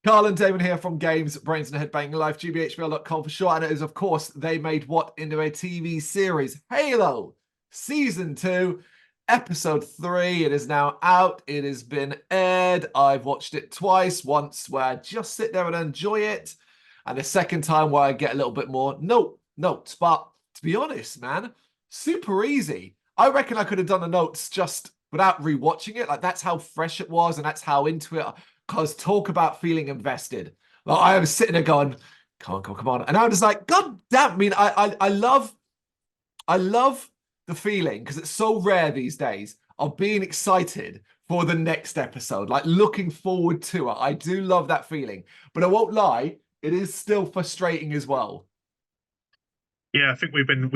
Carl and Damon here from Brrraains A Head-Banging Life, gbhblofficial for short. And it is, of course, they made what into a TV series? Halo Season 2, Episode 3. It is now out. It has been aired. I've watched it twice. Once where I just sit there and enjoy it. And the second time where I get a little bit more notes. But to be honest, man, super easy. I reckon I could have done the notes just without rewatching it. Like, that's how fresh it was and that's how into it. Because talk about feeling invested. Like, I was sitting there going, come on. And I was like, God damn. I mean, I love the feeling, because it's so rare these days, of being excited for the next episode, like looking forward to it. I do love that feeling. But I won't lie, it is still frustrating as well. Yeah, I think we've been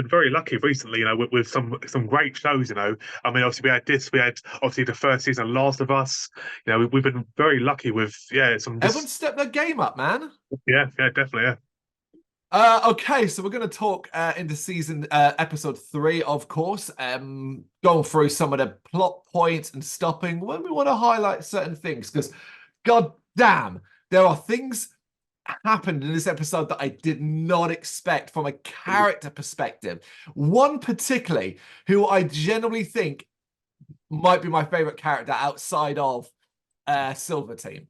very lucky recently, with some great shows. I mean, obviously we had obviously the first season of Last of Us. We've been very lucky with some Everyone just stepped their game up, man. yeah, definitely, yeah. Okay, so we're going to talk into season episode 3, of course, going through some of the plot points and stopping when we want to highlight certain things, because god damn, there are things happened in this episode that I did not expect from a character perspective. One particularly who I generally think might be my favorite character outside of Silver Team.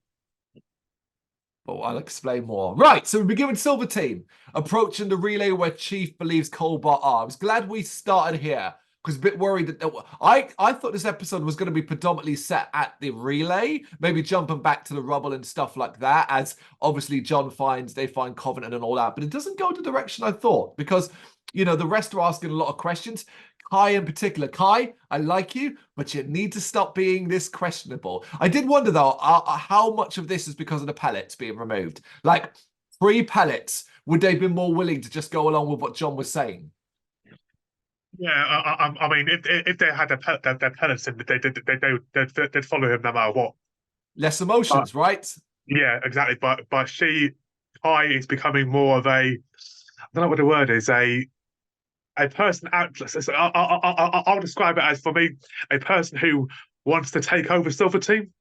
But I'll explain more. Right, so we begin with Silver Team approaching the relay where Chief believes Colbot are. I was glad we started here, because a bit worried that I thought this episode was going to be predominantly set at the relay, maybe jumping back to the rubble and stuff like that, as obviously they find Covenant and all that. But it doesn't go the direction I thought, because the rest are asking a lot of questions. Kai in particular. Kai, I like you, but you need to stop being this questionable. I did wonder, though, how much of this is because of the pellets being removed. Like, free pellets, would they have been more willing to just go along with what John was saying? Yeah, I mean, if they had their pellets in, they'd follow him no matter what. Less But emotions, right? yeah, exactly. But Kai is becoming more of I don't know what the word is, a person out. I'll describe it as, for me, a person who wants to take over Silver Team.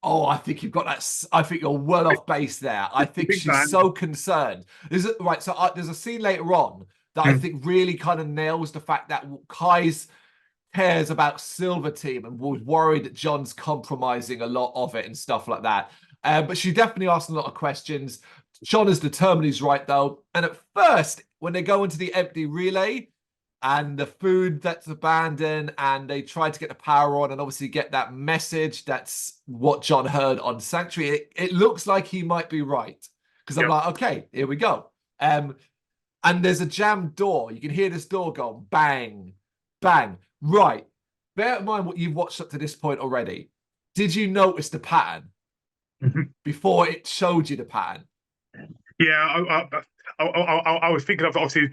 Oh, I think you've got that. I think you're well off base there. I think Big she's fan. so concerned. Right. So there's a scene later on that I Mm. think really kind of nails the fact that Kai's cares about Silver Team and was worried that John's compromising a lot of it and stuff like that. But she definitely asked a lot of questions. John is determined he's right, though. And at first, when they go into the empty relay and the food that's abandoned and they try to get the power on and obviously get that message, that's what John heard on Sanctuary. It looks like he might be right, because I'm Yep. like, okay, here we go. And there's a jammed door. You can hear this door go bang, bang. Right. Bear in mind what you've watched up to this point already. Did you notice the pattern Mhm. before it showed you the pattern? Yeah, I was thinking of obviously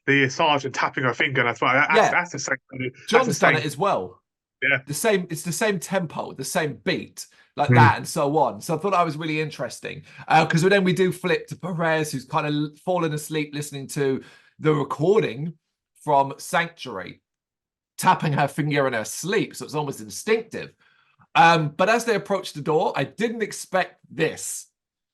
the sergeant tapping her finger. That's why Yeah, that's the same. That's the John's done it same. as well. Yeah. It's the same tempo, the same beat, like Mm. that, and so on. So I thought that was really interesting. Because then we do flip to Perez, who's kind of fallen asleep listening to the recording from Sanctuary, tapping her finger in her sleep. So it's almost instinctive. But as they approach the door, I didn't expect this.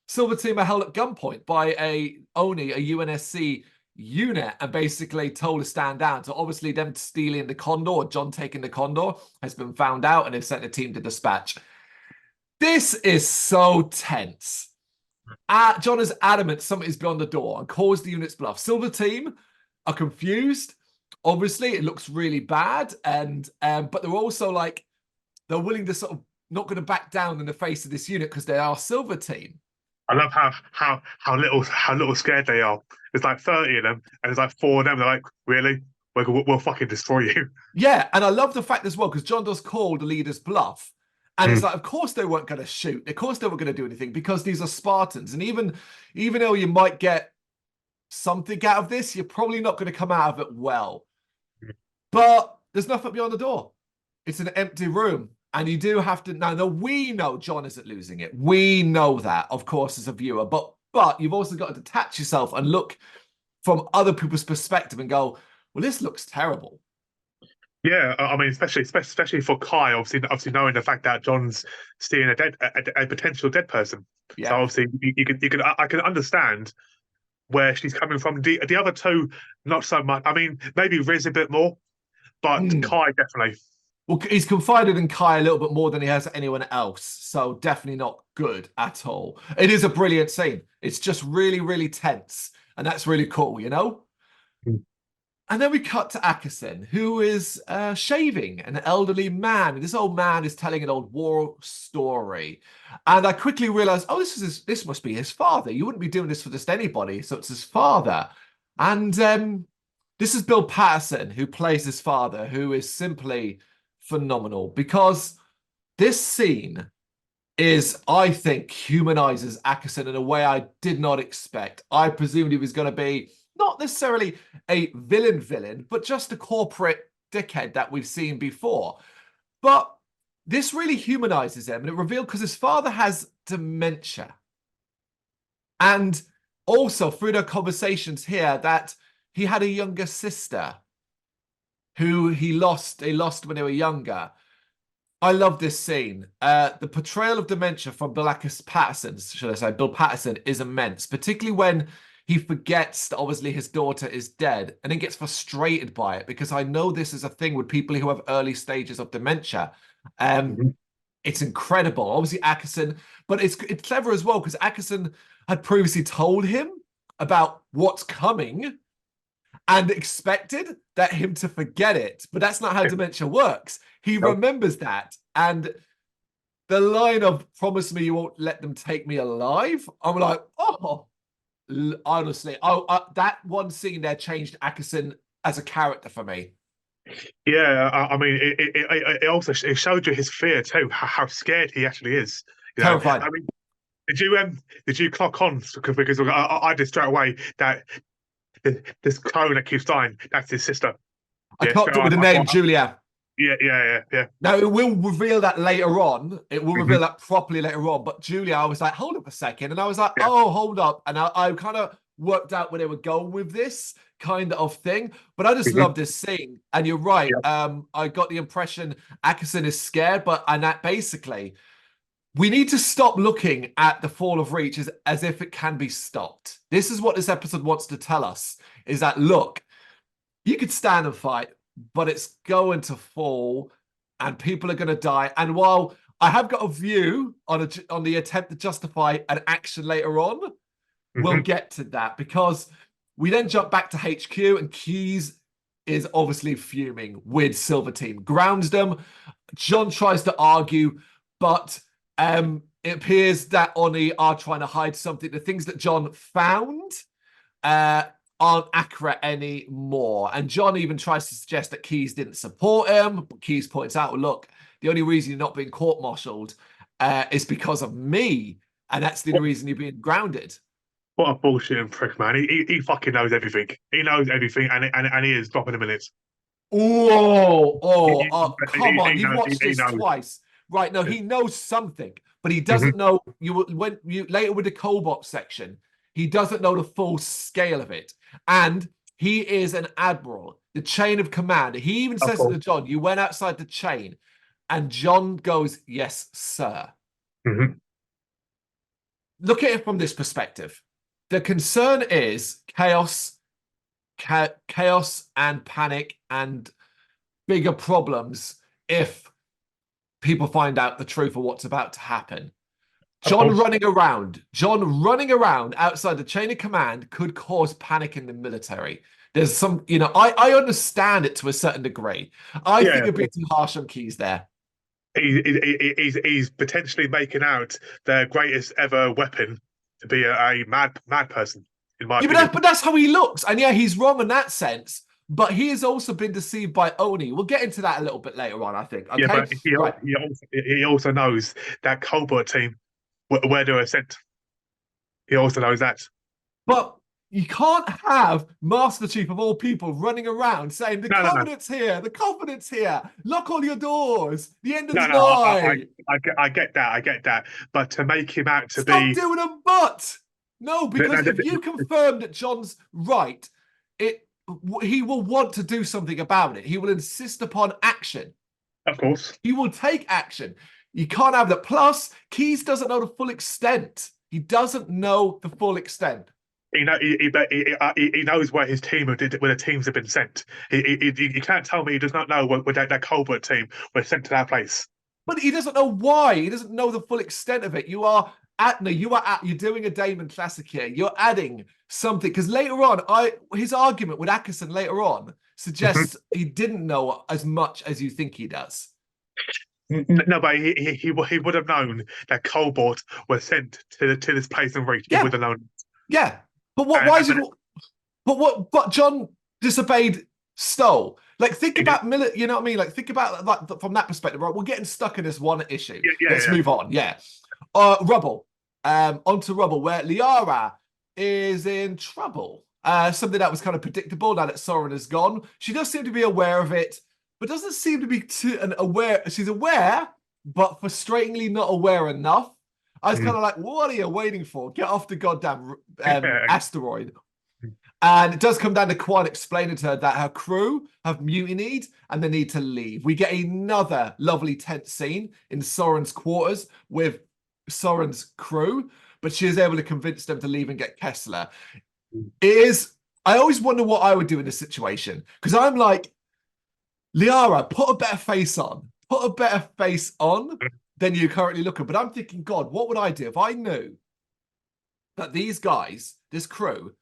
Silver Team are held at gunpoint by a UNSC unit, and basically told to stand down. So obviously them stealing the Condor, or John taking the Condor, has been found out, and they've sent a team to dispatch. This is so tense. John is adamant something is beyond the door and calls the unit's bluff. Silver Team are confused. Obviously, it looks really bad, and but they're also like, they're willing to sort of not going to back down in the face of this unit because they are Silver Team. I love how little scared they are. There's like 30 of them, and there's like 4 of them. They're like, really? We'll fucking destroy you. Yeah, and I love the fact as well, because John does call the leader's bluff. And it's Mm. like, of course they weren't going to shoot. Of course they weren't going to do anything, because these are Spartans. And even though you might get something out of this, you're probably not going to come out of it well. But there's nothing beyond the door. It's an empty room. And you do have to now. We know John isn't losing it. We know that, of course, as a viewer. But you've also got to detach yourself and look from other people's perspective and go, well, this looks terrible. Yeah, I mean, especially for Kai, obviously knowing the fact that John's seeing a potential dead person. So Yeah. obviously you can I can understand where she's coming from. The other two, not so much. I mean, maybe Riz a bit more, but Mm. Kai definitely. Well, he's confided in Kai a little bit more than he has anyone else, so definitely not good at all. It is a brilliant scene. It's just really, really tense, and that's really cool, you know? Mm. And then we cut to Akasin, who is shaving, an elderly man. And this old man is telling an old war story. And I quickly realized, oh, this must be his father. You wouldn't be doing this for just anybody, so it's his father. And this is Bill Patterson, who plays his father, who is simply phenomenal because this scene is, I think, humanizes Akasin in a way I did not expect. I presumed he was going to be not necessarily a villain, but just a corporate dickhead that we've seen before. But this really humanizes him, and it revealed because his father has dementia. And also through the conversations here that he had a younger sister who he lost when they were younger. I love this scene. The portrayal of dementia from Patterson, should I say, Bill Patterson, is immense, particularly when he forgets that obviously his daughter is dead and then gets frustrated by it because I know this is a thing with people who have early stages of dementia. Mhm. It's incredible. Obviously, Ackerson, but it's clever as well because Ackerson had previously told him about what's coming and expected that him to forget it. But that's not how dementia works. He Nope. remembers that. And the line of promise me you won't let them take me alive, I'm like, oh, honestly, that one scene there changed Ackerson as a character for me. Yeah, I mean, it also it showed you his fear too, how scared he actually is. Terrified. I mean, did you clock on because I did straight away that this clone that keeps dying, that's his sister. I Yeah, clocked it with the name Julia. yeah. Now, it will reveal that later on. It will Hmm. reveal that properly later on. But Julia, I was like, hold up a second. And I was like, Yeah. oh, hold up. And I kind of worked out where they were going with this kind of thing. But I just Hmm. love this scene. And you're right. Yeah. I got the impression Ackerson is scared, and that basically we need to stop looking at the fall of Reach as if it can be stopped. This is what this episode wants to tell us is that, look, you could stand and fight, but it's going to fall and people are going to die. And while I have got a view on the attempt to justify an action later on, we'll Hmm. get to that because we then jump back to HQ and Keys is obviously fuming with Silver Team. Grounds them. John tries to argue, but it appears that Oni are trying to hide something. The things that John found uh, aren't accurate anymore. And John even tries to suggest that Keys didn't support him. But Keys points out, look, the only reason you're not being court-martialed is because of me. And that's the only What, reason you're being grounded. what a bullshit prick, man. He fucking knows everything. He knows everything, and he is dropping the minutes. Come on. You've watched He this knows. twice. Right. No, he knows something, but he Hmm. doesn't know when you later with the Cobot section, he doesn't know the full scale of it. And he is an admiral, the chain of command. He even Of says it course. to John, you went outside the chain. And John goes, yes, sir. Hmm. Look at it from this perspective. The concern is chaos and panic and bigger problems if people find out the truth of what's about to happen. Of course. John running around outside the chain of command could cause panic in the military. There's some, I understand it to a certain degree. I think Yeah. you're being too harsh on Keys there. He's potentially making out their greatest ever weapon to be a mad person, in my Yeah, opinion. but that's how he looks. And yeah, he's wrong in that sense. But he has also been deceived by Oni. We'll get into that a little bit later on, I think. Yeah, Okay? but Right. he also knows that Colbert team where they were sent. He also knows that. But you can't have Master Chief of all people running around saying the No. Covenant's here, the Covenant's here, lock all your doors, the end is No. nigh. I get that. I get that. But to make him out to Stop be doing a but. No, no, because if you confirm that John's right, it he will want to do something about it. He will insist upon action. Of course. He will take action. You can't have that. Plus, Keys doesn't know the full extent. He doesn't know the full extent. He knows where his team, where the teams have been sent. He can't tell me he does not know where that Colbert team was sent to that place. But he doesn't know why. He doesn't know the full extent of it. You're doing a Damon classic here. You're adding something because later on, his argument with Ackerson later on suggests he didn't know as much as you think he does. No, but he would have known that Colbert was sent to this place and reached. He would have known. Yeah, but what? Why is it? But John disobeyed Stoll. Like, think about Miller. You know what I mean? Like, think about like from that perspective. Right, we're getting stuck in this one issue. Let's move on. Yeah, Rubble. Onto Rubble, where Liara is in trouble. Something that was kind of predictable now that Soren is gone. She does seem to be aware of it, but doesn't seem to be aware. She's aware, but frustratingly not aware enough. I was kind of like, what are you waiting for? Get off the goddamn asteroid. And it does come down to Quan explaining to her that her crew have mutinied and they need to leave. We get another lovely tense scene in Soren's quarters with Soren's crew, but she is able to convince them to leave and get Kessler. I always wonder what I would do in this situation, because I'm like, Liara, put a better face on. Put a better face on than you're currently looking. But I'm thinking, God, what would I do if I knew that these guys, this crew,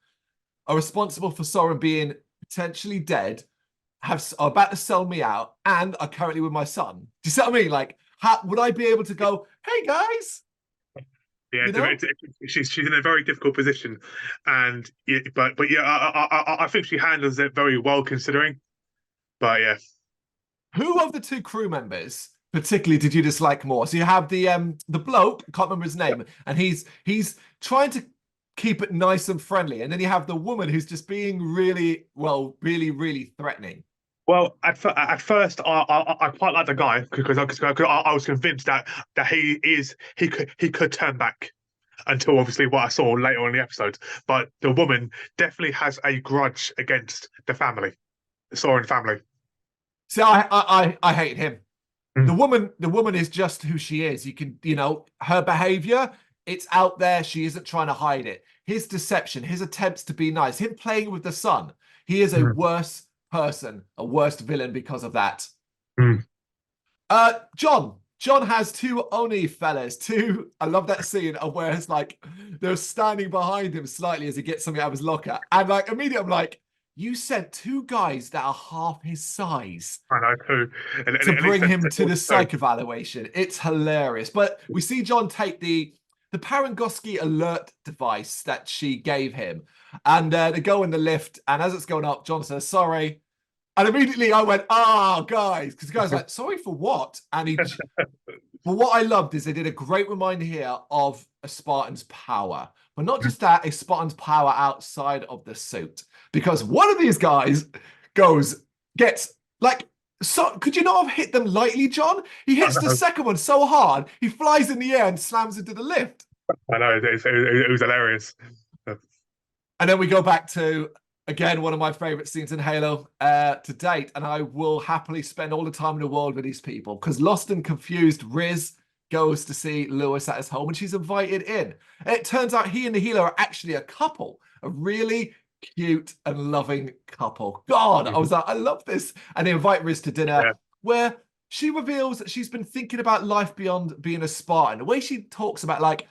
are responsible for Soren being potentially dead, are about to sell me out, and are currently with my son? Do you see what I mean? Like, how would I be able to go, hey, guys? Yeah, she's in a very difficult position, and I think she handles it very well considering. But yeah, who of the two crew members particularly did you dislike more? So you have the bloke, I can't remember his name, and he's trying to keep it nice and friendly, and then you have the woman who's just being really threatening. Well, at first, I quite like the guy because I was convinced that he could turn back until obviously what I saw later on in the episode. But the woman definitely has a grudge against the family, the Soren family. See, I hate him. The woman is just who she is. You can, her behavior, it's out there. She isn't trying to hide it. His deception, his attempts to be nice, him playing with the son. He is a worse person, a worst villain because of that. John has two Oni fellas. I love that scene of where it's like they're standing behind him slightly as he gets something out of his locker, and like immediately I'm like, you sent two guys that are half his size. I know too. To bring him to the psych evaluation. It's hilarious. But we see John take the Parangosky alert device that she gave him, and they go in the lift, and as it's going up, John says, sorry. And immediately I went, guys, because the guy's like, sorry for what? And but what I loved is they did a great reminder here of a Spartan's power. But not just that, a Spartan's power outside of the suit. Because one of these guys gets like, so could you not have hit them lightly, John? He hits the second one so hard, he flies in the air and slams into the lift. I know, it was hilarious. And then we go back to, again, one of my favorite scenes in Halo to date, and I will happily spend all the time in the world with these people, because lost and confused Riz goes to see Lewis at his home, and she's invited in. And it turns out he and the healer are actually a couple, a really cute and loving couple. God, I was like, I love this. And they invite Riz to dinner, where she reveals that she's been thinking about life beyond being a Spartan. The way she talks about, like,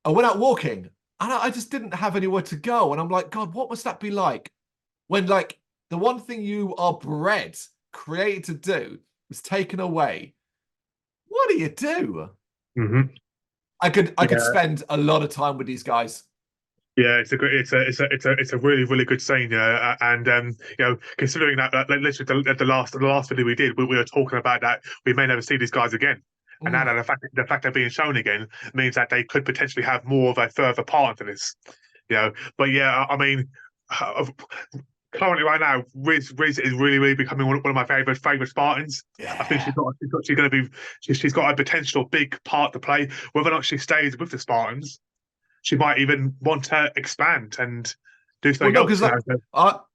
I went out walking, and I just didn't have anywhere to go. And I'm like, God, what must that be like when, like, the one thing you are created to do is taken away? What do you do? I could spend a lot of time with these guys. Yeah, it's a really good scene, and considering that literally the last video we did, we were talking about that we may never see these guys again. And now that the fact they're being shown again means that they could potentially have more of a further part into this, But yeah, I mean, currently right now, Riz is really becoming one of my favorite Spartans. Yeah. I think she's got a potential big part to play. Whether or not she stays with the Spartans, she might even want to expand and do Well, something no, else. because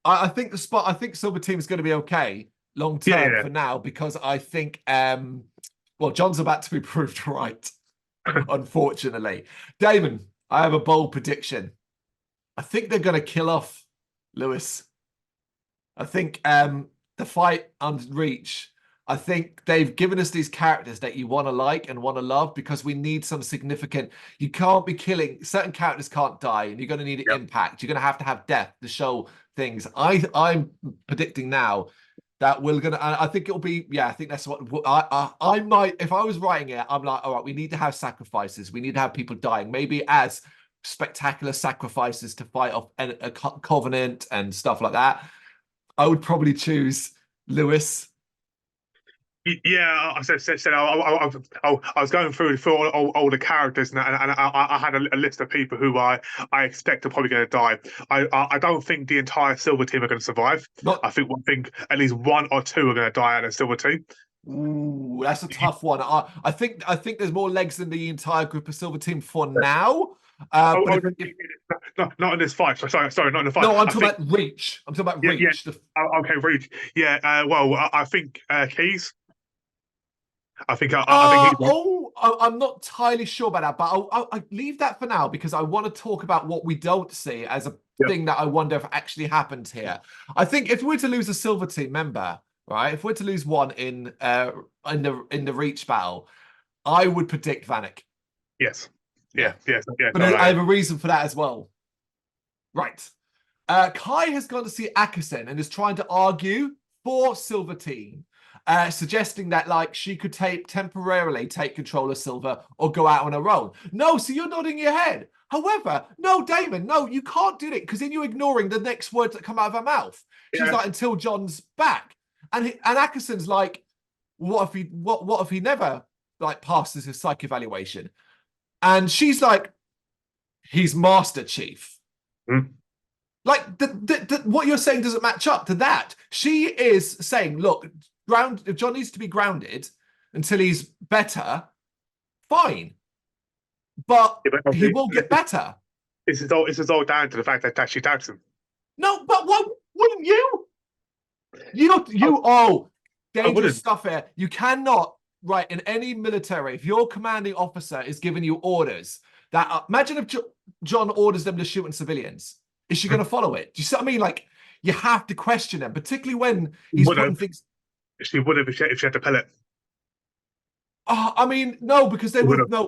I think I think Silver Team is going to be okay long Yeah, term yeah. for now because I think well, John's about to be proved right, unfortunately. Damon, I have a bold prediction. I think they're going to kill off Lewis. I think the fight on Reach, I think they've given us these characters that you want to like and want to love because we need some significant. You can't be killing certain characters can't die, and you're going to need Yep. impact. You're going to have death to show things. I'm predicting now that we're gonna. I think it'll be. Yeah, I think that's what I might. If I was writing it, I'm like, all right, we need to have sacrifices. We need to have people dying, maybe as spectacular sacrifices to fight off a covenant and stuff like that. I would probably choose Lewis. Yeah, I said I was going through all the characters, and I had a list of people who I expect are probably going to die. I don't think the entire Silver Team are going to survive. Not. I think at least one or two are going to die out of the Silver Team. Ooh, that's a tough one. I think there's more legs than the entire group of Silver Team for now. But Not in this fight. Sorry, not in the fight. no, I'm talking about Reach. I'm talking about Yeah, Reach. okay, Reed. Yeah, well, I think Keys. I think he's. I'm not entirely sure about that, but I'll leave that for now because I want to talk about what we don't see as a thing that I wonder if actually happened here. I think if we were to lose a Silver Team member, right? If we're to lose one in the Reach battle, I would predict Vanek. Yes. Yeah. Yes. Yeah. But I have a reason for that as well. Right. Kai has gone to see Akasen and is trying to argue for Silver Team, suggesting that like she could temporarily take control of Silver or go out on her own. No, so you're nodding your head. However, no, Damon, no, you can't do it because then you're ignoring the next words that come out of her mouth. She's like, until John's back, and Akasen's like, what if he never like passes his psych evaluation? And she's like, he's Master Chief. Mm. Like what you're saying doesn't match up to that. She is saying, look, if John needs to be grounded until he's better, fine. But he will get better. This is all down to the fact that she doubts him. No, but why wouldn't you? Dangerous stuff here. You cannot, right, in any military, if your commanding officer is giving you orders that imagine if John orders them to shoot at civilians. Is she going to follow it? Do you see what I mean? Like, you have to question him, particularly when he's putting things. She would have if she had to pellet. I mean, no, because they would no.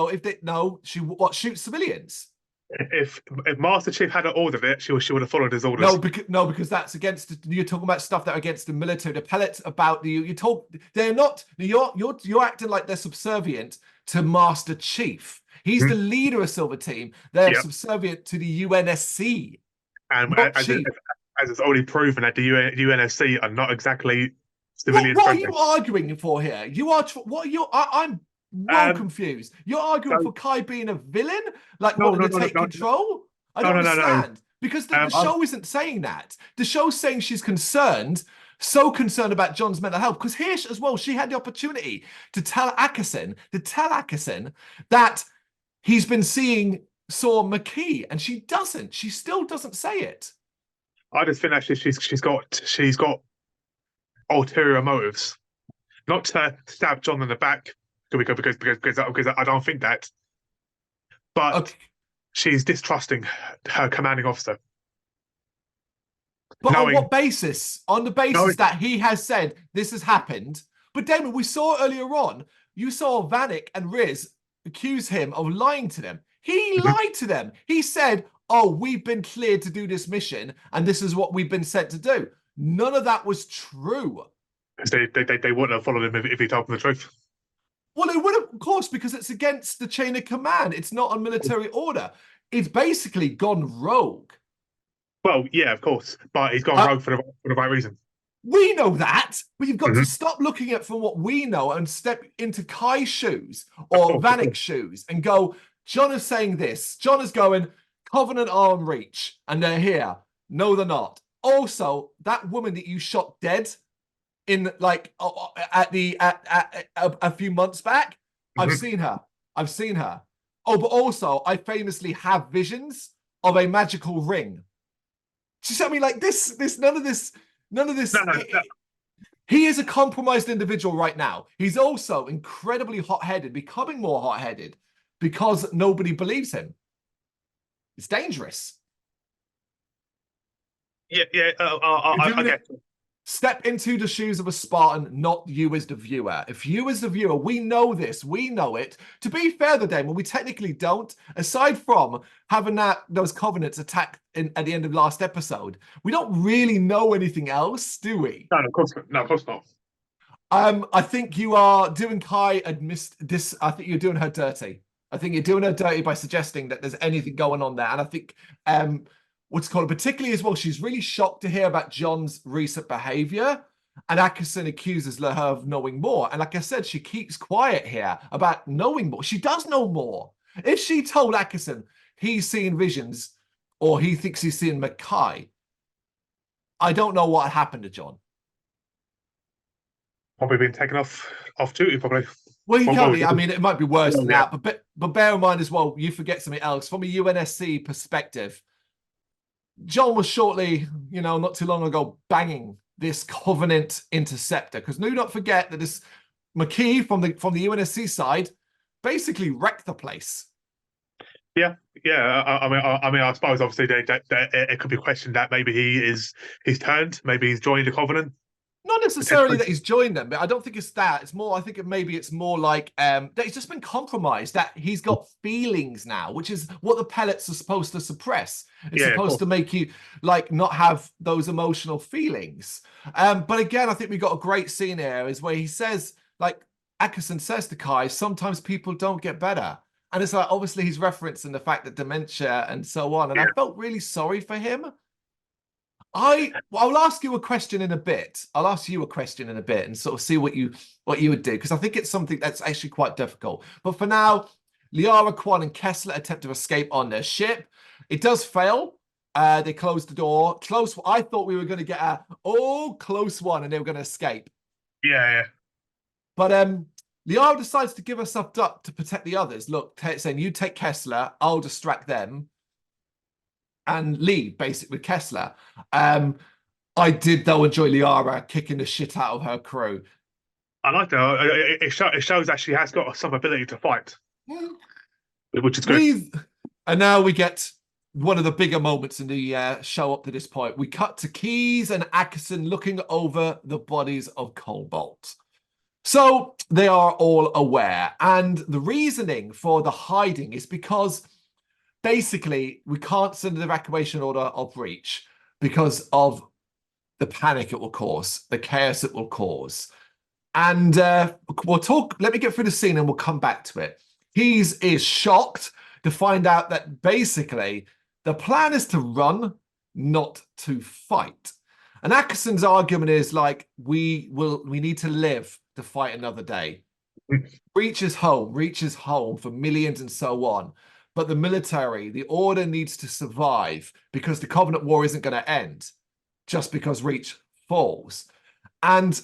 If they she shoots civilians. If Master Chief had ordered it, she would have followed his orders. Because that's against. You're talking about stuff that are against the military. The pellets about you talk. They're not. You're acting like they're subservient to Master Chief. He's the leader of Silver Team. They're subservient to the UNSC. And as it's already proven that the UNSC are not exactly civilian. What are you arguing for here? I'm confused. You're arguing for Kai being a villain, like wanting to take control. I don't understand because the show isn't saying that. The show's saying she's concerned. So concerned about John's mental health because here as well, she had the opportunity to tell Akasen that he's been seeing Saw McKee, and she doesn't. She still doesn't say it. I just think actually she's got ulterior motives, not to stab John in the back because I don't think that, but she's distrusting her commanding officer. But on what basis? On the basis that he has said this has happened. But Damon, we saw earlier on, you saw Vanek and Riz accuse him of lying to them. He lied to them. He said, oh, we've been cleared to do this mission, and this is what we've been sent to do. None of that was true. They wouldn't have followed him if he told them the truth. Well, they would have, of course, because it's against the chain of command. It's not a military order. It's basically gone rogue. Well, yeah, of course, but he's gone rogue for the right reason. We know that, but you've got to stop looking at from what we know and step into Kai's shoes or Vanek's shoes and go, John is saying this. John is going, Covenant are on Reach, and they're here. No, they're not. Also, that woman that you shot dead in like a few months back, I've seen her. Oh, but also, I famously have visions of a magical ring. Do you see what I mean? Like none of this. No, no, no. He is a compromised individual right now. He's also incredibly hot-headed, becoming more hot-headed because nobody believes him. It's dangerous. Yeah, yeah. I get it. Step into the shoes of a Spartan, not you as the viewer. If you as the viewer, we know this, we know it. To be fair, though, Damon, we technically don't. Aside from having those covenants attack at the end of last episode, we don't really know anything else, do we? No, of course not. No, of course not. I think you are doing Kai this. I think you're doing her dirty. I think you're doing her dirty by suggesting that there's anything going on there. And I think what's called, particularly as well, she's really shocked to hear about John's recent behavior. And Ackerson accuses her of knowing more. And like I said, she keeps quiet here about knowing more. She does know more. If she told Ackerson he's seeing visions or he thinks he's seeing Mackay, I don't know what happened to John. Probably been taken off duty, probably. Well, you Well, can't be. I mean, it might be worse than yeah. that. But bear in mind as well, you forget something else. From a UNSC perspective, John was shortly, not too long ago, banging this Covenant interceptor. Because do not forget that this McKee from the UNSC side basically wrecked the place. Yeah, yeah. I mean, I suppose obviously it could be questioned that maybe he's turned, maybe he's joined the Covenant. Not necessarily that he's joined them, but I don't think it's that. It's more, I think maybe it's more like that he's just been compromised, that he's got feelings now, which is what the pellets are supposed to suppress. It's supposed to make you like not have those emotional feelings. But again, I think we got a great scene here is where he says, like Ackerson says to Kai, sometimes people don't get better. And it's like, obviously he's referencing the fact that dementia and so on. And I felt really sorry for him. I'll ask you a question in a bit. I'll ask you a question in a bit and sort of see what you would do, because I think it's something that's actually quite difficult. But for now, Liara, Quan, and Kessler attempt to escape on their ship. It does fail. They close the door. Close. I thought we were going to get a close one, and they were going to escape. Yeah. But Liara decides to give herself up to protect the others. Look, saying you take Kessler, I'll distract them and leave, basically, with Kessler. I did, though, enjoy Liara kicking the shit out of her crew. I like that. It shows that she has got some ability to fight, which is good. And now we get one of the bigger moments in the show up to this point. We cut to Keyes and Ackerson looking over the bodies of Cobalt. So they are all aware. And the reasoning for the hiding is because basically we can't send an evacuation order of Reach because of the panic it will cause, the chaos it will cause. And we'll talk, let me get through the scene and we'll come back to it. Keyes is shocked to find out that basically the plan is to run, not to fight. And Ackerson's argument is like, we need to live to fight another day. Reach is home for millions and so on. But the military, the order needs to survive because the Covenant War isn't going to end just because Reach falls. And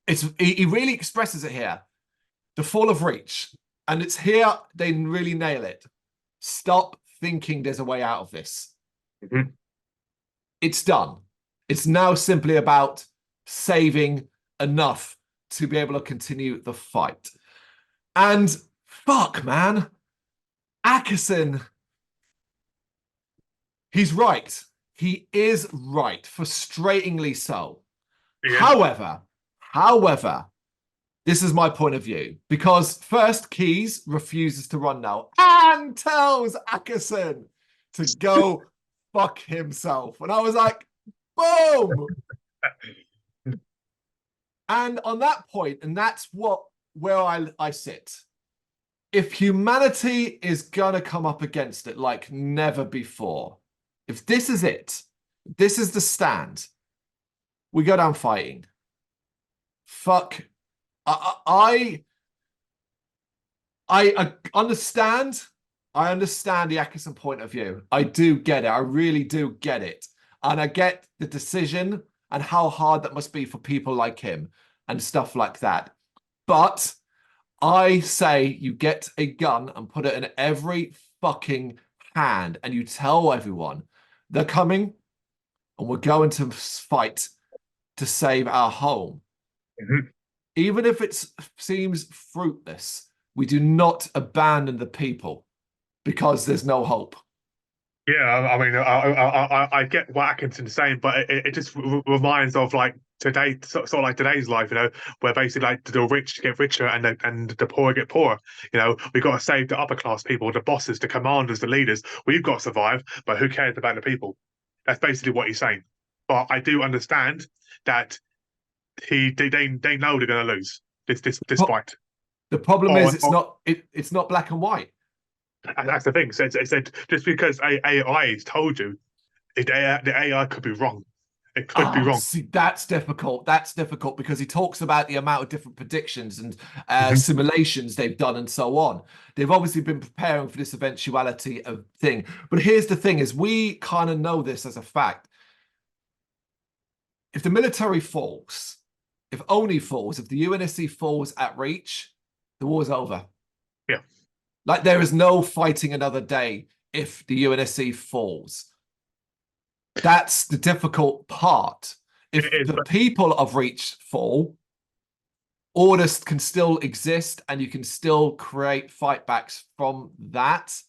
he really expresses it here. The fall of Reach. And it's here they really nail it. Stop thinking there's a way out of this. Mm-hmm. It's done. It's now simply about saving enough to be able to continue the fight. And fuck, man. Ackerson, he's right. He is right, frustratingly so. Yeah. However, this is my point of view. Because first, Keyes refuses to run now and tells Ackerson to go fuck himself. And I was like, boom! And on that point, and that's where I sit. If humanity is going to come up against it like never before, if this is it, this is the stand, we go down fighting. Fuck. I understand. I understand the Ackerson point of view. I do get it. I really do get it. And I get the decision and how hard that must be for people like him and stuff like that. But I say you get a gun and put it in every fucking hand and you tell everyone they're coming and we're going to fight to save our home, even if it seems fruitless, we do not abandon the people because there's no hope. Yeah, I mean, I get what Atkinson's saying, but it just reminds of like today, sort of like today's life, where basically like the rich get richer and the poor get poorer. We've got to save the upper class people, the bosses, the commanders, the leaders. We've got to survive, but who cares about the people? That's basically what he's saying. But I do understand that they know they're going to lose this fight. The problem is it's not black and white. That's the thing. So it said just because AI has told you, the AI could be wrong. It could be wrong. See, that's difficult. That's difficult because he talks about the amount of different predictions and simulations they've done and so on. They've obviously been preparing for this eventuality of thing. But here's the thing is we kind of know this as a fact. If the military falls, if ONI falls, if the UNSC falls at Reach, the war's over. Yeah. Like there is no fighting another day if the UNSC falls. That's the difficult part. If the people of Reach fall, orders can still exist and you can still create fightbacks from that.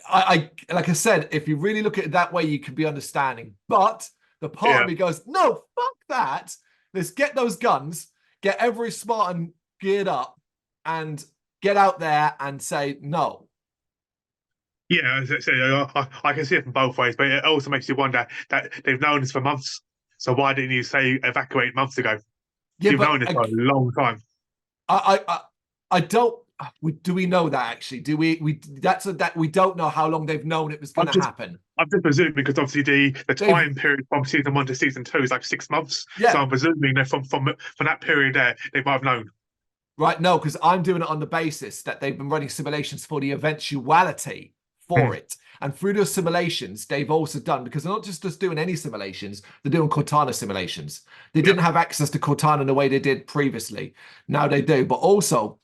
I like I said, if you really look at it that way, you can be understanding. But the part of me goes, no, fuck that. Let's get those guns, get every Spartan geared up and get out there and say no. Yeah, I can see it from both ways, but it also makes you wonder that they've known this for months. So why didn't you say evacuate months ago? Yeah, You've known this for a long time. I don't. Do we know that actually? Do we? That we don't know how long they've known it was going to happen. I'm just presuming because obviously the time period from season 1 to season 2 is like 6 months. Yeah. So I'm presuming that from that period there, they might have known. Right, no, because I'm doing it on the basis that they've been running simulations for the eventuality for it. And through those simulations, they've also done, because they're not just doing any simulations, they're doing Cortana simulations. They didn't have access to Cortana in the way they did previously. Now they do. But also,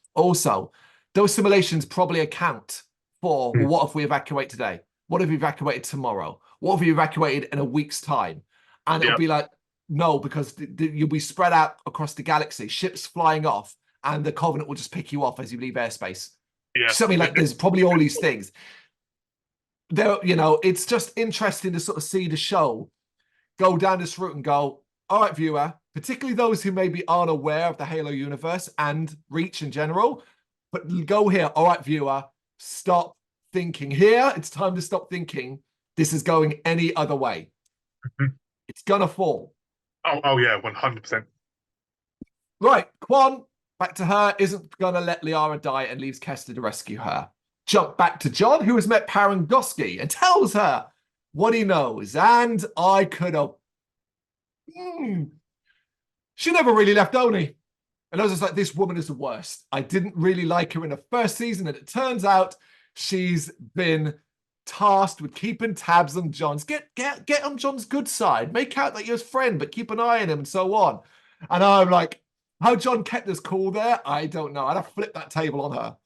those simulations probably account for, well, what if we evacuate today? What if we evacuated tomorrow? What if we evacuated in a week's time? And it'll be like, no, because you'll be spread out across the galaxy, ships flying off, and the Covenant will just pick you off as you leave airspace. Yeah. Something like there's probably all these things. There, it's just interesting to sort of see the show go down this route and go, all right, viewer, particularly those who maybe aren't aware of the Halo universe and Reach in general, but go here, all right, viewer, stop thinking. Here, it's time to stop thinking this is going any other way. It's gonna fall. Oh yeah, 100%. Right, Quan, back to her, isn't going to let Liara die and leaves Kester to rescue her. Jump back to John, who has met Parangoski and tells her what he knows. And I could have... She never really left Oni. And I was just like, this woman is the worst. I didn't really like her in the first season. And it turns out she's been tasked with keeping tabs on John's. Get on John's good side. Make out that you're his friend, but keep an eye on him and so on. And I'm like... How John kept us cool there, I don't know. I'd have flipped that table on her.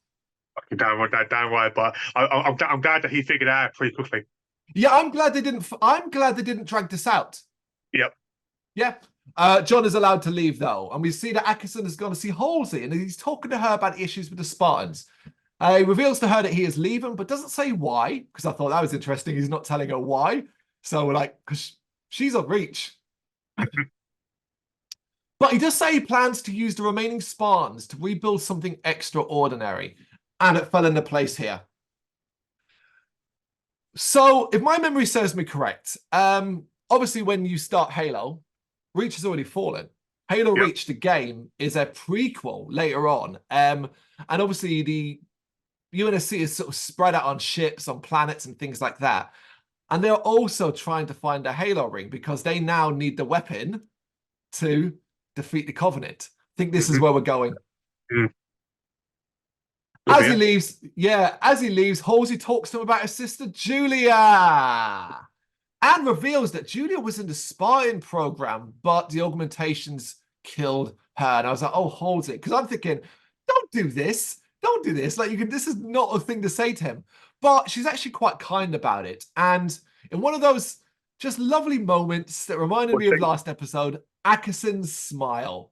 Damn right. But I'm glad that he figured it out pretty quickly. Yeah, I'm glad they didn't drag this out. Yep. Yeah. John is allowed to leave though, and we see that Atkinson has gone to see Halsey, and he's talking to her about issues with the Spartans. He reveals to her that he is leaving, but doesn't say why, because I thought that was interesting. He's not telling her why. So we're like, because she's on Reach. But he does say he plans to use the remaining Spartans to rebuild something extraordinary. And it fell into place here. So, if my memory serves me correct, obviously when you start Halo, Reach has already fallen. Halo Reach, the game, is a prequel later on. And obviously the UNSC is sort of spread out on ships, on planets and things like that. And they're also trying to find a Halo ring because they now need the weapon to defeat the Covenant. I think this is where we're going. As he leaves, Halsey talks to him about his sister Julia and reveals that Julia was in the Spartan program, but the augmentations killed her. And I was like, oh, Halsey, because I'm thinking, don't do this. don't do this. Like, this is not a thing to say to him. But she's actually quite kind about it. And in one of those just lovely moments that reminded Was me of she last episode, Akason's smile.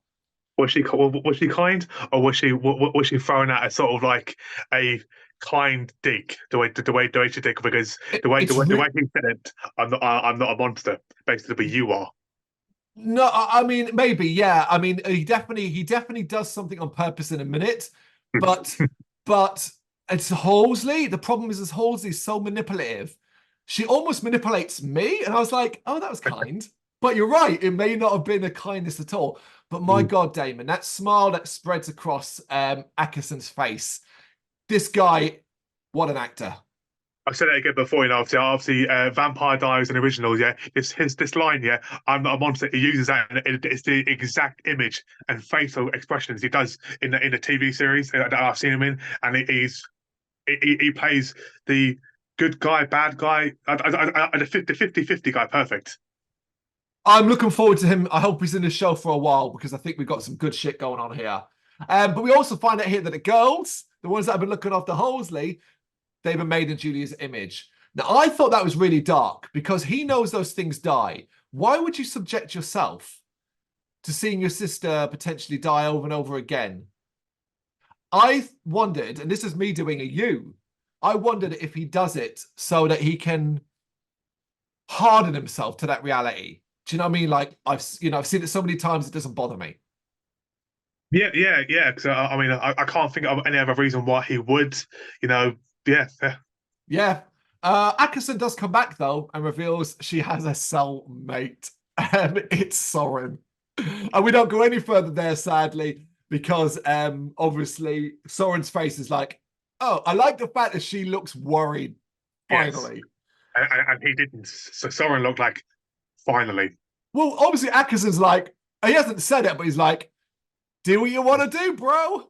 was she kind, or was she throwing out a sort of like a kind dig the way she did, because It's the way he said it, I'm not a monster, basically, but you are. no, I mean, maybe, yeah. I mean, he definitely does something on purpose in a minute, but but it's Halsey. The problem is Halsey's so manipulative. She almost manipulates me, and I was like, oh, that was kind. But you're right, it may not have been a kindness at all. But my God, Damon, that smile that spreads across Akason's face. This guy, what an actor. I've said it again before, obviously, Vampire Diaries and originals, yeah. This line, yeah, I'm not a monster. He uses that, and it's the exact image and facial expressions he does in the TV series that I've seen him in, and he plays the good guy, bad guy, the 50-50 guy, perfect. I'm looking forward to him. I hope he's in the show for a while because I think we've got some good shit going on here. But we also find out here that the girls, the ones that have been looking after Halsey, they've been made in Julia's image. Now, I thought that was really dark because he knows those things die. Why would you subject yourself to seeing your sister potentially die over and over again? I wondered, and this is me doing a you, I wondered if he does it so that he can harden himself to that reality. Do you know what I mean? Like I've seen it so many times it doesn't bother me. Yeah. Because I mean, I can't think of any other reason why he would. You know, yeah, yeah. Yeah. Akason does come back though and reveals she has a cellmate, and it's Soren. And we don't go any further there, sadly, because obviously Soren's face is like, oh, I like the fact that she looks worried. Yes, Finally. and he didn't. So Soren looked like finally. Well, obviously Akason's like, he hasn't said it, but he's like, do what you want to do, bro.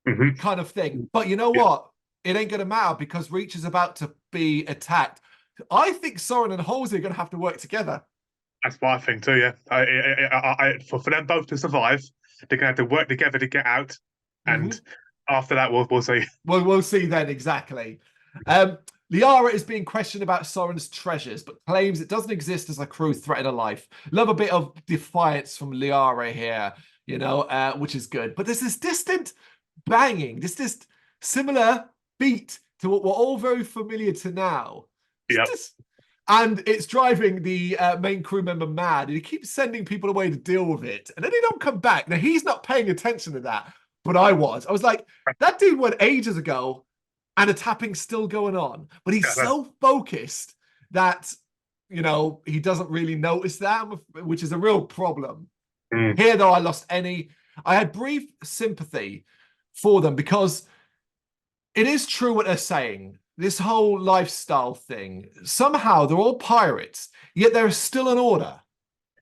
Hmm. Kind of thing. But you know Yeah, what? It ain't gonna matter because Reach is about to be attacked. I think Soren and Halsey are gonna have to work together. that's what I think too. Yeah, for them both to survive, they're gonna have to work together to get out, and Mhm. after that, we'll see. We'll see then exactly. Um, Liara is being questioned about Soren's treasures, but claims it doesn't exist as a crew threat in her life. Love a bit of defiance from Liara here, which is good. But there's this distant banging, this similar beat to what we're all very familiar to now. Yeah, And it's driving the main crew member mad. And he keeps sending people away to deal with it. And then they don't come back. Now, he's not paying attention to that, but I was. I was like, that dude went ages ago and the tapping's still going on. But he's yeah, so focused that, he doesn't really notice that, which is a real problem. mm, Here, though, I had brief sympathy for them because it is true what they're saying. This whole lifestyle thing, somehow they're all pirates, yet there is still an order.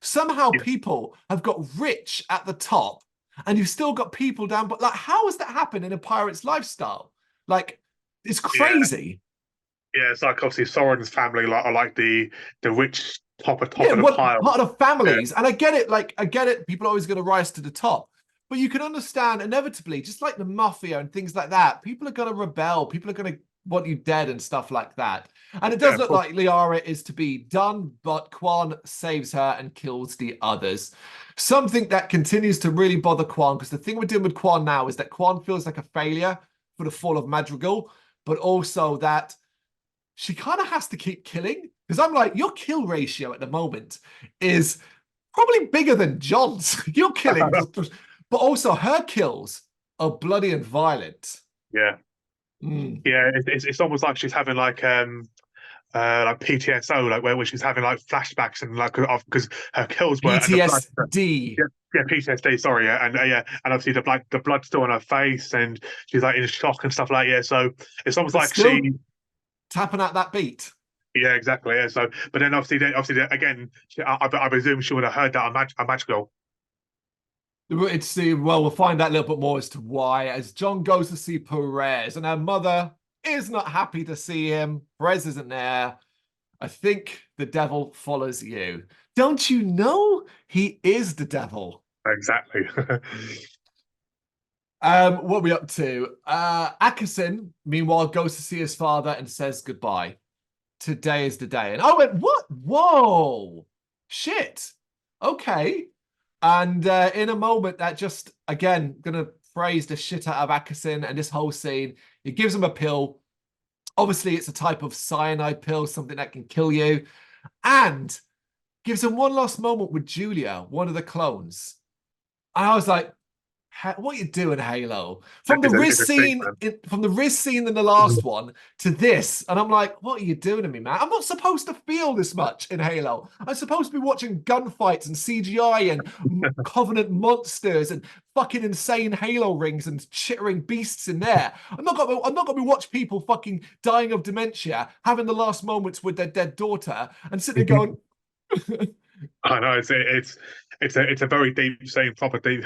Somehow yeah, people have got rich at the top and you've still got people down. But like, how has that happened in a pirate's lifestyle? Like, it's yeah. crazy. Yeah, it's like obviously Soren's family are like the rich top Yeah, of the what pile. part of Yeah, families, and I get it, like I get it, people are always going to rise to the top. But you can understand inevitably, just like the mafia and things like that, people are going to rebel, people are going to want you dead and stuff like that. And it yeah, does of look course. like Liara is to be done, but Quan saves her and kills the others. Something that continues to really bother Quan, because the thing we're doing with Quan now is that Quan feels like a failure for the fall of Madrigal, but also that she kind of has to keep killing. Because I'm like, your kill ratio at the moment is probably bigger than John's. You're killing, but also her kills are bloody and violent. Yeah, Mm. yeah. It's almost like she's having like PTSO, like where she's having like flashbacks and like because her kills were and the blood. PTSD. Yeah, yeah, PTSD. Sorry, yeah, and obviously the blood's still on her face, and she's like in shock and stuff like yeah. So it's almost But like she, still tapping at that beat. yeah, exactly. Yeah. So, but then obviously again, I presume she would have heard that a match girl. We'll find out a little bit more as to why. As John goes to see Perez, and her mother is not happy to see him. Perez isn't there. I think the devil follows you. Don't you know he is the devil? Exactly. What are we up to? Akasin, meanwhile, goes to see his father and says goodbye. Today is the day. And I went, what? Whoa. Shit. Okay. And in a moment, that just, again, going to praise the shit out of Akasin and this whole scene. He gives him a pill. Obviously, it's a type of cyanide pill, something that can kill you. And gives him one last moment with Julia, one of the clones. And I was like, what are you doing, Halo? From the Riz It's a thing, scene, man. from the Riz scene in the last one to this, and I'm like, what are you doing to me, man? I'm not supposed to feel this much in Halo. I'm supposed to be watching gunfights and CGI and Covenant monsters and fucking insane Halo rings and chittering beasts in there. I'm not gonna be watch people fucking dying of dementia, having the last moments with their dead daughter, and sitting there going. I know it's a very deep scene, proper deep.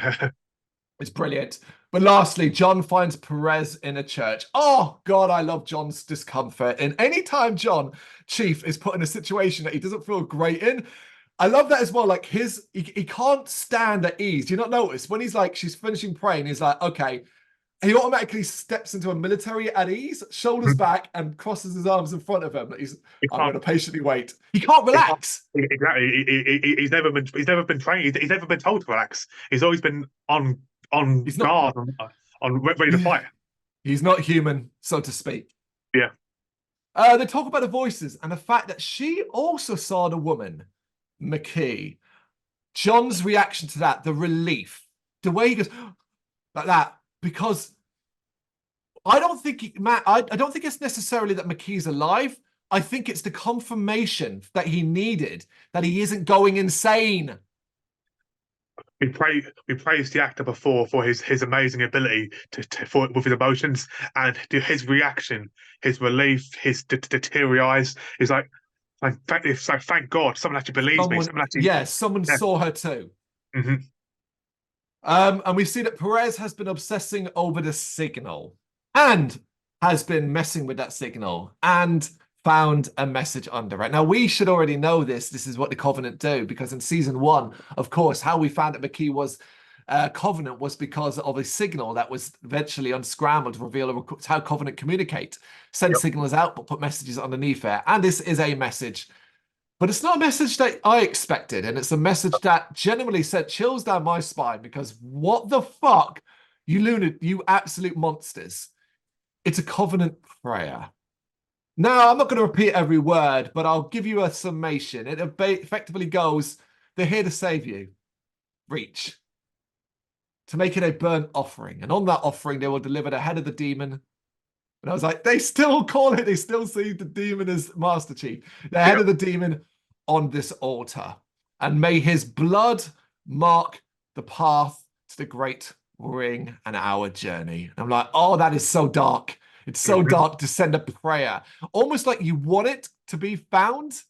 It's brilliant. But lastly, John finds Perez in a church. Oh, God, I love John's discomfort. And anytime John, Chief, is put in a situation that he doesn't feel great in, I love that as well. Like he can't stand at ease. Do you not notice? When he's like, she's finishing praying, he's like, okay. He automatically steps into a military at ease, shoulders back, and crosses his arms in front of him. He I'm going can't. to patiently wait. He can't He can't relax. exactly. He's never been trained. He's never been told to relax. He's always been on He's not. guard, on ready to fight. He's not human, so to speak. Yeah. They talk about the voices and the fact that she also saw the woman, McKee. John's reaction to that, the relief, the way he goes like that, because I don't think Matt. I don't think it's necessarily that McKee's alive. I think it's the confirmation that he needed that he isn't going insane. We praised the actor before for his amazing ability for with his emotions and his reaction, his relief, his teary eyes. He's like, thank God, someone actually believes me. Someone, Someone actually, yeah, someone yeah. saw her too. Mm-hmm. And we see that Perez has been obsessing over the signal and has been messing with that signal and found a message under it. Now, we should already know this. This is what the Covenant do, because in season 1, of course, how we found that McKee was Covenant was because of a signal that was eventually unscrambled to reveal how Covenant communicate. Send signals out, but put messages underneath it. And this is a message. But it's not a message that I expected, and it's a message that genuinely sent chills down my spine, because what the fuck, you absolute monsters. It's a Covenant prayer. Now, I'm not going to repeat every word, but I'll give you a summation. It effectively goes, they're here to save you. Reach. To make it a burnt offering. And on that offering, they will deliver the head of the demon. And I was like, they still call it, they still see the demon as Master Chief. The head of the demon on this altar. And may his blood mark the path to the great ring and our journey. And I'm like, oh, that is so dark. It's so dark to send a prayer. Almost like you want it to be found.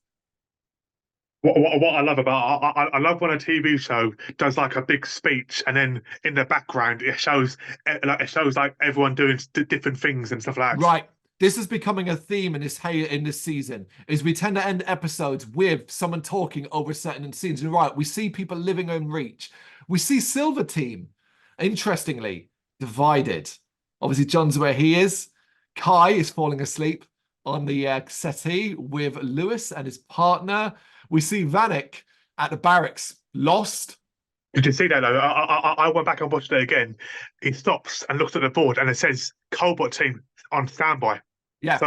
What I love about I love when a TV show does like a big speech and then in the background it shows like everyone doing different things and stuff like that. Right. This is becoming a theme in this season, is we tend to end episodes with someone talking over certain scenes. And right, we see people living in Reach. We see Silver Team, interestingly, divided. Obviously, John's where he is. Kai is falling asleep on the settee with Lewis and his partner. We see Vanek at the barracks, lost. Did you see that though? I went back and watched it again. He stops and looks at the board and it says Cobot team on standby. Yeah.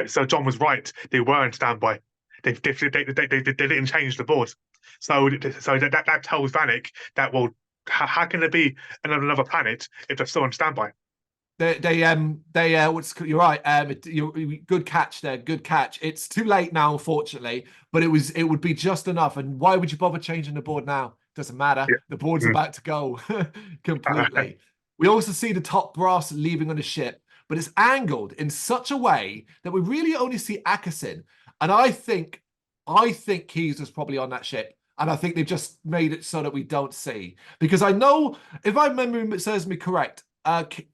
So John was right. They were on standby. They didn't change the board. So that tells Vanek that, well, how can there be another planet if they're still on standby? You're right. Good catch there. Good catch. It's too late now, unfortunately, but it would be just enough. And why would you bother changing the board now? Doesn't matter. Yeah. The board's about to go completely. We also see the top brass leaving on the ship, but it's angled in such a way that we really only see Akasin. And I think Keys was probably on that ship. And I think they've just made it so that we don't see. Because I know, if my memory serves me correct,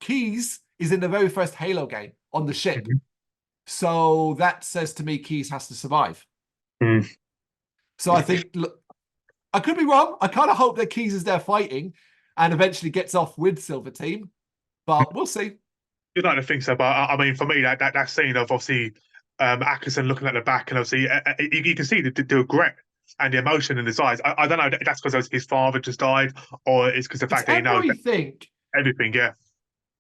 Keys is in the very first Halo game on the ship. Mm-hmm. So that says to me Keys has to survive. Mm. So I think, look, I could be wrong. I kind of hope that Keys is there fighting and eventually gets off with Silver Team. but we'll see. You'd like to think so, but I mean, for me, that scene of obviously Atkinson looking at the back, and obviously you can see the regret and the emotion in his eyes. I don't know if that's because his father just died, or it's because the It's fact that he knows everything. everything. Yeah,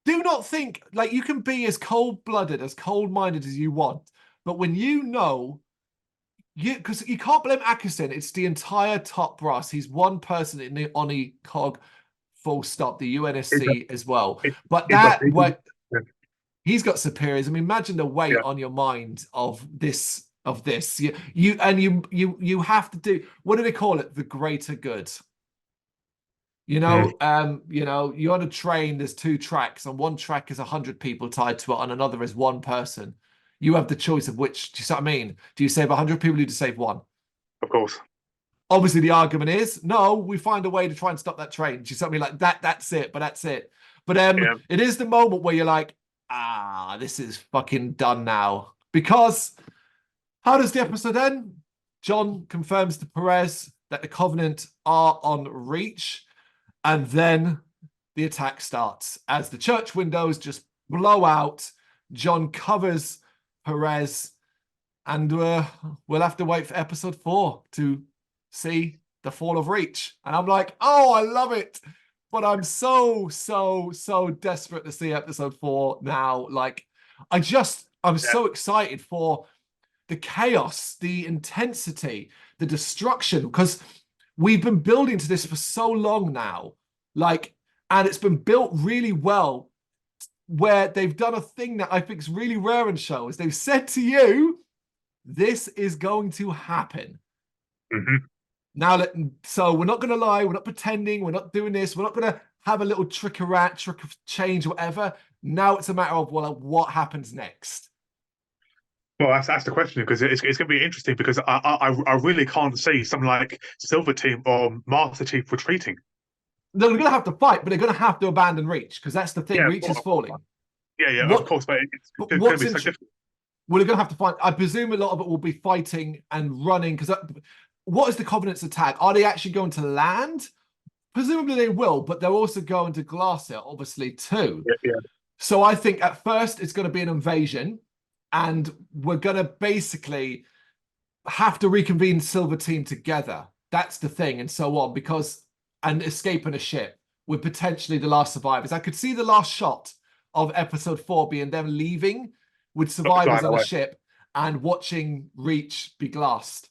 Do not think like you can be as cold-blooded, as cold-minded as you want, but when you know because you can't blame Atkinson, it's the entire top brass. He's one person in the Oni cog, full stop, the he's UNSC as well. a, But he's a, that what yeah, he's got superiors. I mean, imagine the weight yeah, on your mind of this. You have to do, what do they call it? The greater good. mm, You're on a train, there's two tracks, and one track is 100 people tied to it, and another is one person. You have the choice of which, do you see what I mean? Do you save 100 people or do you save one? of course. Obviously, the argument is no, we find a way to try and stop that train. Do you see what I mean? Like that's it, but that's it. But Yeah, it is the moment where you're like, this is fucking done now. Because how does the episode end? John confirms to Perez that the Covenant are on reach. And then the attack starts as the church windows just blow out. John covers Perez, and we'll have to wait for episode 4 to see the fall of Reach. And I'm like, oh, I love it. But I'm so desperate to see episode 4 now. Like, I'm yeah, so excited for the chaos, the intensity, the destruction, because we've been building to this for so long now. Like, and it's been built really well, where they've done a thing that I think is really rare in shows. They've said to you, this is going to happen. hmm Now, so we're not going to lie. We're not pretending. We're not doing this. We're not going to have a little trick of change or whatever. Now it's a matter of, well, what happens next? Well, that's the question, because it's going to be interesting, because I really can't see something like Silver Team or Master Chief retreating. They're going to have to fight, but they're going to have to abandon Reach, because that's the thing. Yeah, Reach is falling. yeah, of What? course, but But it's going to what's be so interesting? difficult. Well, they're going to have to fight. I presume a lot of it will be fighting and running, because what is the Covenant's attack? Are they actually going to land? Presumably they will, but they're also going to glass it, obviously, too. Yeah, yeah. So I think at first it's going to be an invasion, and we're going to basically have to reconvene Silver Team together. That's the thing, and so on, and escape in a ship with potentially the last survivors. I could see the last shot of episode 4 being them leaving with survivors on a ship and watching Reach be glassed.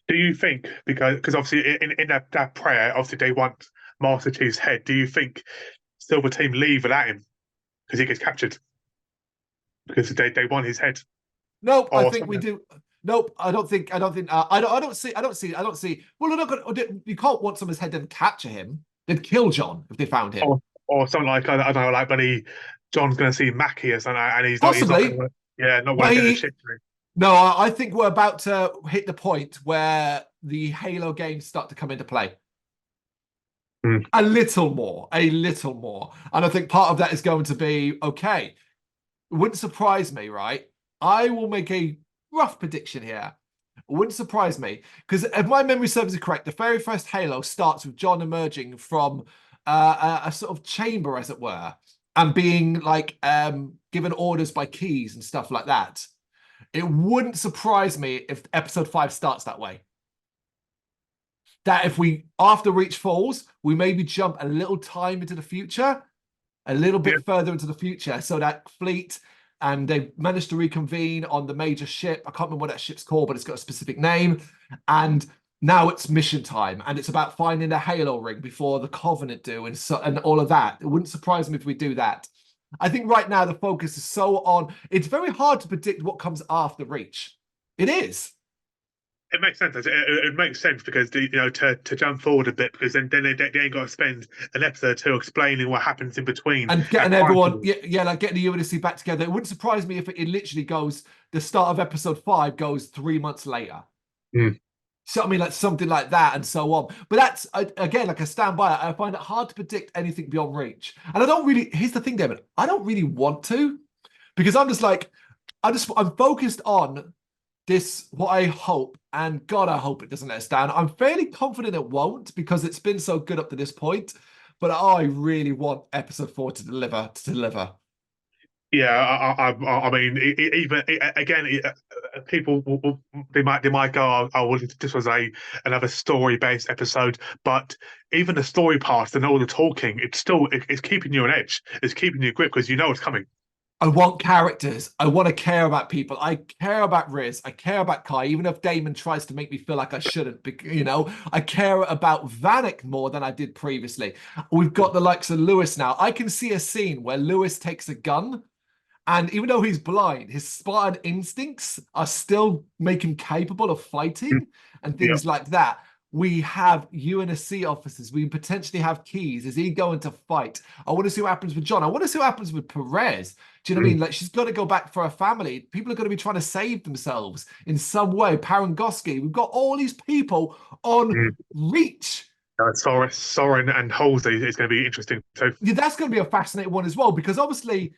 Do you think, because obviously in that prayer, obviously they want Master Chief's head, do you think Silver Team leave without him because he gets captured? Because they want his head. Nope, I Or think we something. do. Nope, I don't think. I don't see. Well, they're not gonna. You can't want someone's head and capture him. They'd kill John if they found him. Or something like, I don't know, like when John's going to see Mackie or something, and he's not Possibly, going to, yeah, not but want to get the ship through. no, I think we're about to hit the point where the Halo games start to come into play. Mm. A little more. And I think part of that is going to be, okay, it wouldn't surprise me, right? I will make a rough prediction here. It wouldn't surprise me, because if my memory serves me correct, the very first Halo starts with John emerging from a sort of chamber, as it were, and being like given orders by keys and stuff like that. It wouldn't surprise me if episode 5 starts that way. That if we, after Reach falls, we maybe jump a little time into the future, a little bit further into the future, so that fleet and they managed to reconvene on the major ship. I can't remember what that ship's called, but it's got a specific name. And now it's mission time, and it's about finding the Halo ring before the Covenant do, and all of that. It wouldn't surprise me if we do that. I think right now the focus is so on. It's very hard to predict what comes after Reach. It is. It makes sense. It makes sense, because to jump forward a bit, because then they ain't got to spend an episode or two explaining what happens in between And getting everyone, like getting the UNSC back together. It wouldn't surprise me if it literally goes, the start of episode 5 goes 3 months later. Mm. So I mean, like something like that, and so on. But that's again, like I stand by it. I find it hard to predict anything beyond Reach, and I don't really. Here's the thing, Damon. I don't really want to, because I'm just like, I'm focused on this. What I hope, and God, I hope it doesn't let us down. I'm fairly confident it won't, because it's been so good up to this point. but I really want episode 4 to deliver. Yeah, I mean, even again, people they might go, "Oh, well, this was another story-based episode," but even the story part and all the talking, it's keeping you on edge. It's keeping you grip because you know it's coming. I want characters. I want to care about people. I care about Riz. I care about Kai, even if Damon tries to make me feel like I shouldn't. I care about Vanek more than I did previously. We've got the likes of Lewis now. I can see a scene where Lewis takes a gun, and even though he's blind, his Spartan instincts are still make him capable of fighting and Yeah. things like that. We have UNSC officers. We potentially have Keys. Is he going to fight? I want to see what happens with John. I want to see what happens with Perez. Do you know what I mean? Like, she's got to go back for her family. People are going to be trying to save themselves in some way. Parangoski. We've got all these people on Reach. Soren and Halsey is going to be interesting too. Yeah, that's going to be a fascinating one as well, because obviously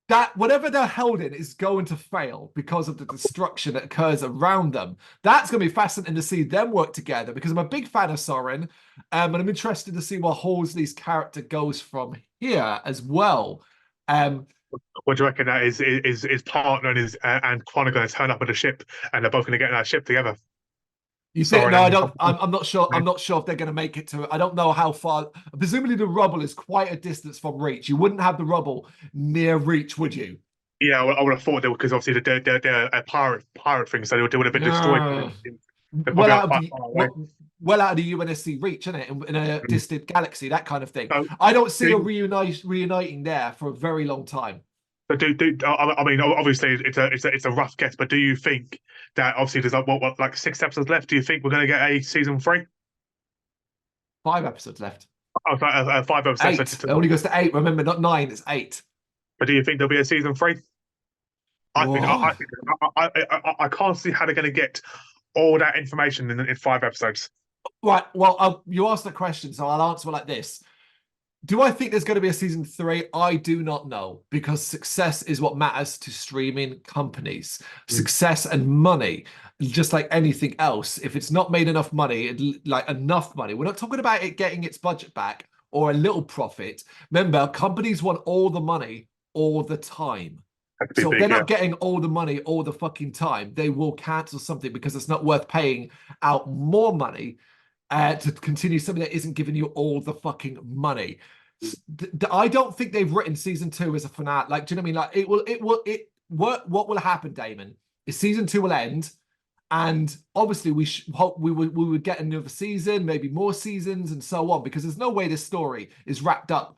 that whatever they're held in is going to fail because of the destruction that occurs around them. That's going to be fascinating to see them work together, because I'm a big fan of Soren, and I'm interested to see where Halsey's character goes from here as well. What do you reckon that his partner and Quan are going to turn up on the ship and they're both going to get in that ship together? You think? No, I don't. I'm not sure. I'm not sure if they're going to make it to. I don't know how far. Presumably, the rubble is quite a distance from Reach. You wouldn't have the rubble near Reach, would you? Yeah, I would have thought they would, because obviously they're a pirate thing, so they would have been destroyed. Well out of the well out of the UNSC Reach, isn't it? In a distant galaxy, that kind of thing. I don't see a reuniting there for a very long time. But I mean, obviously it's a rough guess, but do you think that obviously there's like 6 episodes left? Do you think we're going to get a season 3? 5 episodes left. Oh, 5 episodes. 8. It only goes to 8. Remember, not 9. It's 8. But do you think there'll be a season 3? I can't see how they're going to get all that information in 5 episodes. Right. Well, you asked the question, so I'll answer like this. Do I think there's going to be a season 3? I do not know, because success is what matters to streaming companies. Success and money, just like anything else. If it's not made enough money, like enough money, we're not talking about it getting its budget back or a little profit. Remember, companies want all the money all the time. So if they're not getting all the money all the fucking time, they will cancel something because it's not worth paying out more money to continue something that isn't giving you all the fucking money. I don't think they've written season 2 as a finale. Like, do you know what I mean? Like, what will happen, Damon, is season 2 will end, and obviously we hope we would get another season, maybe more seasons, and so on, because there's no way this story is wrapped up.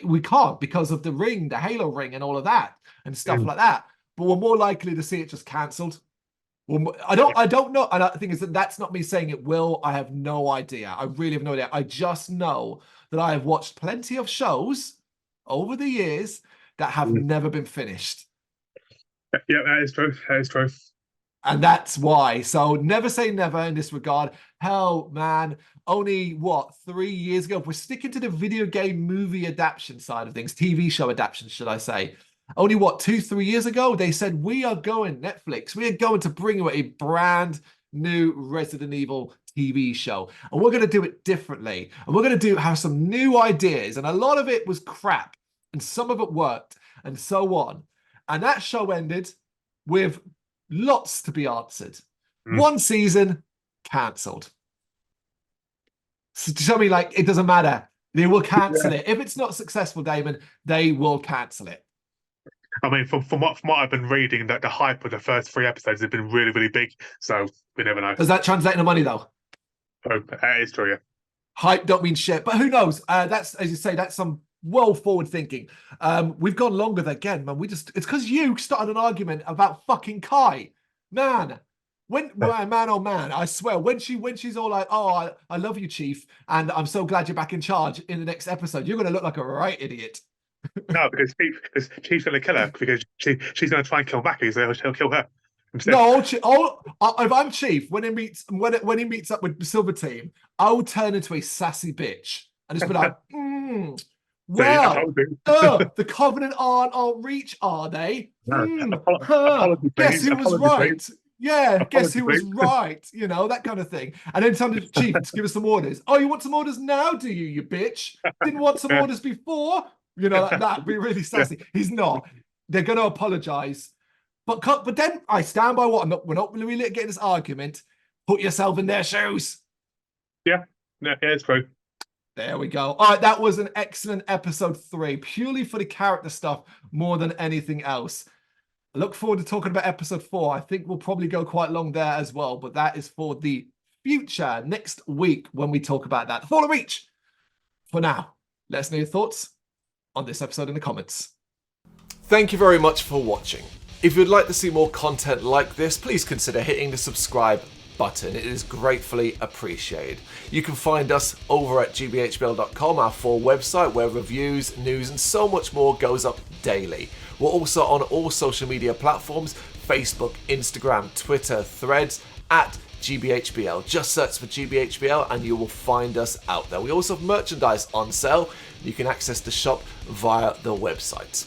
We can't, because of the ring, the Halo ring, and all of that and stuff like that. But we're more likely to see it just cancelled. Well, I don't know. And the thing is that that's not me saying it will. I have no idea. I really have no idea. I just know that I have watched plenty of shows over the years that have never been finished. Yeah, that is true. That is true. And that's why. So never say never in this regard. Hell, man, only 3 years ago, if we're sticking to the video game movie adaptation side of things, TV show adaptations, should I say, only 2-3 years ago, they said, we are going, Netflix, we are going to bring you a brand new Resident Evil TV show. And we're going to do it differently. And we're going to have some new ideas. And a lot of it was crap. And some of it worked. And so on. And that show ended with lots to be answered. 1 season, cancelled. So tell me, like, it doesn't matter. They will cancel it. If it's not successful, Damon, they will cancel it. I mean, from what I've been reading, that the hype of the first 3 episodes has been really, really big. So we never know. Does that translate into money, though? Oh, that is true, yeah. Hype don't mean shit, but who knows? That's, as you say, that's some well forward thinking. We've gone longer again, man. It's because you started an argument about fucking Kai, man. Man, oh man, I swear, when she's all like, oh, I love you, Chief, and I'm so glad you're back in charge in the next episode, you're gonna look like a right idiot. No, because Chief's gonna kill her, because she's gonna try and kill Mackie, so he'll kill her instead. No, if I'm Chief, when he meets up with Silver Team, I will turn into a sassy bitch and just be like, well, the Covenant aren't on Reach, are they? No. Apology, guess who was right? Yeah, guess who was Apologies. right? You know, that kind of thing. And then tell the chief to give us some orders. Oh, you want some orders now, do you, you bitch? Didn't want some Yeah. orders before? You know, like that. Be really Yeah. sassy. He's not. They're going to apologize. But then I stand by what we're not really getting this argument. Put yourself in their shoes. Yeah. Yeah, it's true. There we go. All right, that was an excellent episode 3, purely for the character stuff more than anything else. I look forward to talking about episode 4. I think we'll probably go quite long there as well, but that is for the future next week when we talk about that. Fall of Reach. For now, let us know your thoughts on this episode in the comments. Thank you very much for watching. If you'd like to see more content like this, please consider hitting the subscribe button. It is gratefully appreciated. You can find us over at gbhbl.com, our full website where reviews, news and so much more goes up daily. We're also on all social media platforms: Facebook, Instagram, Twitter, Threads, at gbhbl. Just search for gbhbl and you will find us out there. We also have merchandise on sale. You can access the shop via the website.